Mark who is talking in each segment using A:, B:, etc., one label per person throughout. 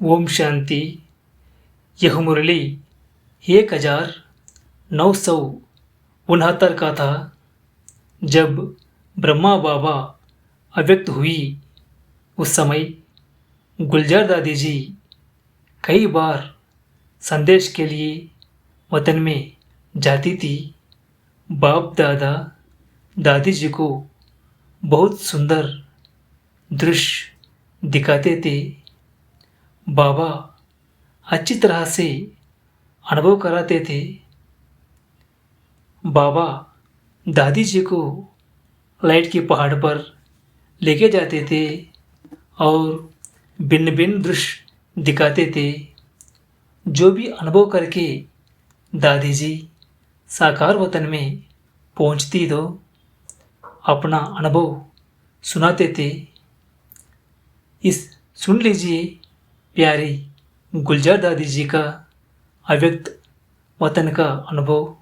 A: ओम शांति। यह मुरली 1969 का था, जब ब्रह्मा बाबा अव्यक्त हुई। उस समय गुलजार दादी जी कई बार संदेश के लिए वतन में जाती थी। बाप दादा दादी जी को बहुत सुंदर दृश्य दिखाते थे। बाबा अच्छी तरह से अनुभव कराते थे। बाबा दादी जी को लाइट के पहाड़ पर लेके जाते थे और भिन्न भिन्न दृश्य दिखाते थे। जो भी अनुभव करके दादी जी साकार वतन में पहुंचती तो अपना अनुभव सुनाते थे। इस सुन लीजिए प्यारी गुलजार दादी जी का अव्यक्त वतन का अनुभव।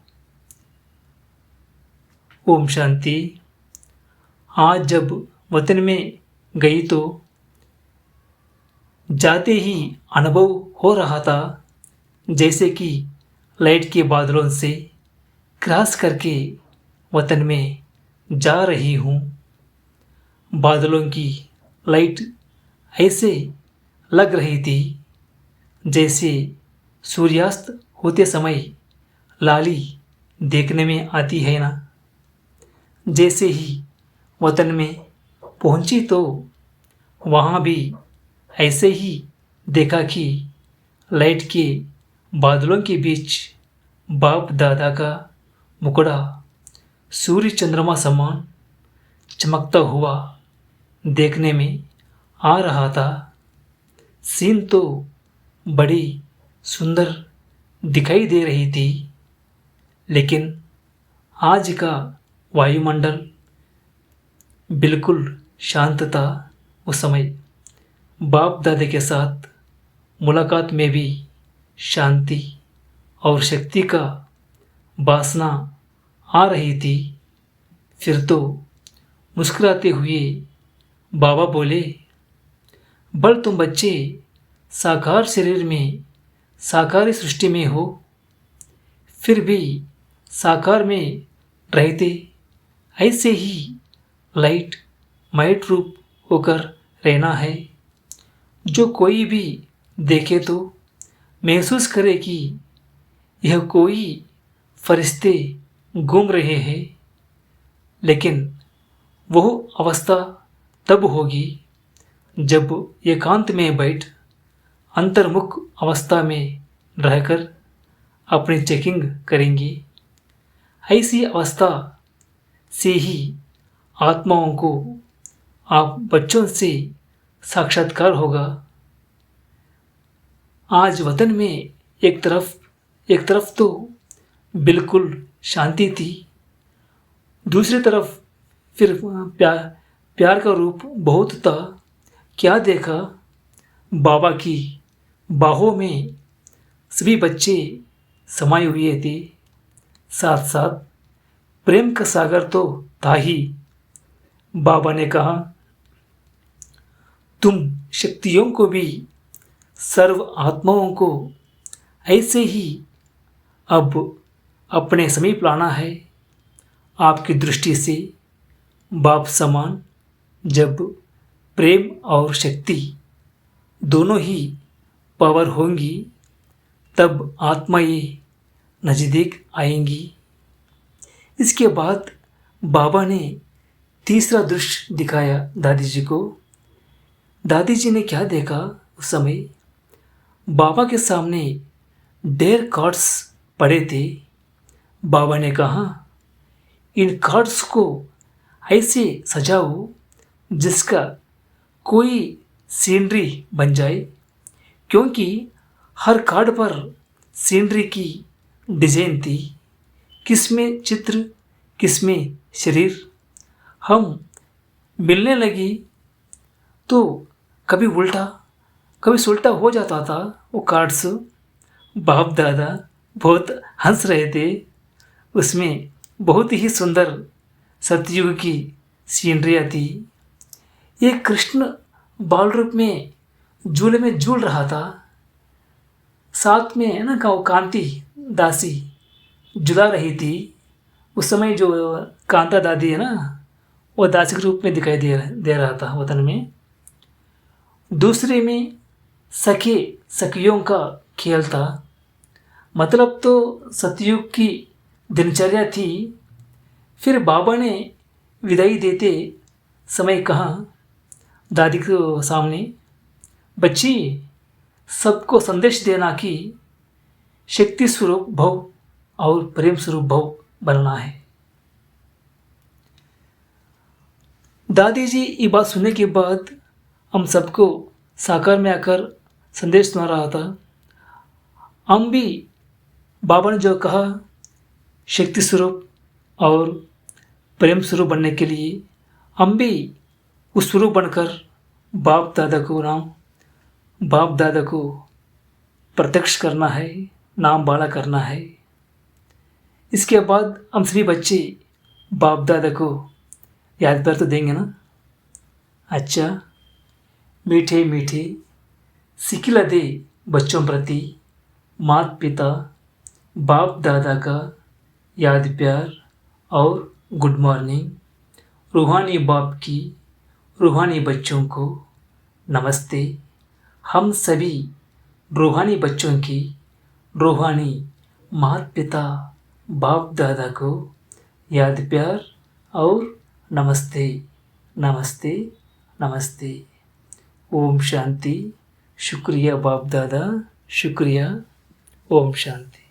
A: ओम शांति। आज जब वतन में गई तो जाते ही अनुभव हो रहा था जैसे कि लाइट के बादलों से क्रॉस करके वतन में जा रही हूँ। बादलों की लाइट ऐसे लग रही थी जैसे सूर्यास्त होते समय लाली देखने में आती है ना। जैसे ही वतन में पहुंची तो वहाँ भी ऐसे ही देखा कि लाइट के बादलों के बीच बाप दादा का मुखड़ा सूर्य चंद्रमा समान चमकता हुआ देखने में आ रहा था। सीन तो बड़ी सुंदर दिखाई दे रही थी, लेकिन आज का वायुमंडल बिल्कुल शांत था। उस समय बाप दादा के साथ मुलाकात में भी शांति और शक्ति का वासना आ रही थी। फिर तो मुस्कुराते हुए बाबा बोले, बल तुम बच्चे साकार शरीर में साकारी सृष्टि में हो, फिर भी साकार में रहते ऐसे ही लाइट माइट रूप होकर रहना है। जो कोई भी देखे तो महसूस करे कि यह कोई फरिश्ते घूम रहे हैं। लेकिन वह अवस्था तब होगी जब एकांत में बैठ अंतर्मुख अवस्था में रहकर अपनी चेकिंग करेंगे। ऐसी अवस्था से ही आत्माओं को आप बच्चों से साक्षात्कार होगा। आज वतन में एक तरफ तो बिल्कुल शांति थी, दूसरी तरफ फिर प्यार का रूप बहुत था। क्या देखा, बाबा की बाहों में सभी बच्चे समाये हुए थे। साथ साथ प्रेम का सागर तो था ही। बाबा ने कहा, तुम शक्तियों को भी सर्व आत्माओं को ऐसे ही अब अपने समीप लाना है। आपकी दृष्टि से बाप समान जब प्रेम और शक्ति दोनों ही पावर होंगी तब आत्माएं नज़दीक आएंगी। इसके बाद बाबा ने तीसरा दृश्य दिखाया दादी जी को। दादी जी ने क्या देखा, उस समय बाबा के सामने ढेर कार्ड्स पड़े थे। बाबा ने कहा, इन कार्ड्स को ऐसे सजाओ जिसका कोई सीनरी बन जाए, क्योंकि हर कार्ड पर सीनरी की डिजाइन थी। किसमें चित्र, किसमें शरीर। हम मिलने लगी तो कभी उल्टा कभी सुलटा हो जाता था वो कार्ड्स। बाप दादा बहुत हंस रहे थे। उसमें बहुत ही सुंदर सतयुग की सीनरियाँ थी। एक कृष्ण बाल रूप में झूले में झूल रहा था। साथ में है ना वो कांति दासी झुला रही थी। उस समय जो कांता दादी है ना, वो दासी के रूप में दिखाई दे रहा था वतन में। दूसरे में सखे सखियों का खेल था। मतलब तो सतयुग की दिनचर्या थी। फिर बाबा ने विदाई देते समय कहा दादी के सामने, बच्ची, सबको संदेश देना कि शक्ति स्वरूप भव और प्रेम स्वरूप भव बनना है। दादी जी ये बात सुनने के बाद हम सबको साकार में आकर संदेश सुना रहा था। हम भी बाबा ने जो कहा शक्ति स्वरूप और प्रेम स्वरूप बनने के लिए हम भी उस स्वरूप बनकर बाप दादा को प्रत्यक्ष करना है, नाम बाला करना है। इसके बाद हम सभी बच्चे बाप दादा को याद कर तो देंगे ना। अच्छा, मीठे मीठे सिखला दे बच्चों प्रति माता पिता बाप दादा का याद प्यार और गुड मॉर्निंग। रूहानी बाप की रूहानी बच्चों को नमस्ते। हम सभी रूहानी बच्चों की रूहानी माता पिता बाप दादा को याद प्यार और नमस्ते नमस्ते नमस्ते। ओम शांति। शुक्रिया बाप दादा, शुक्रिया। ओम शांति।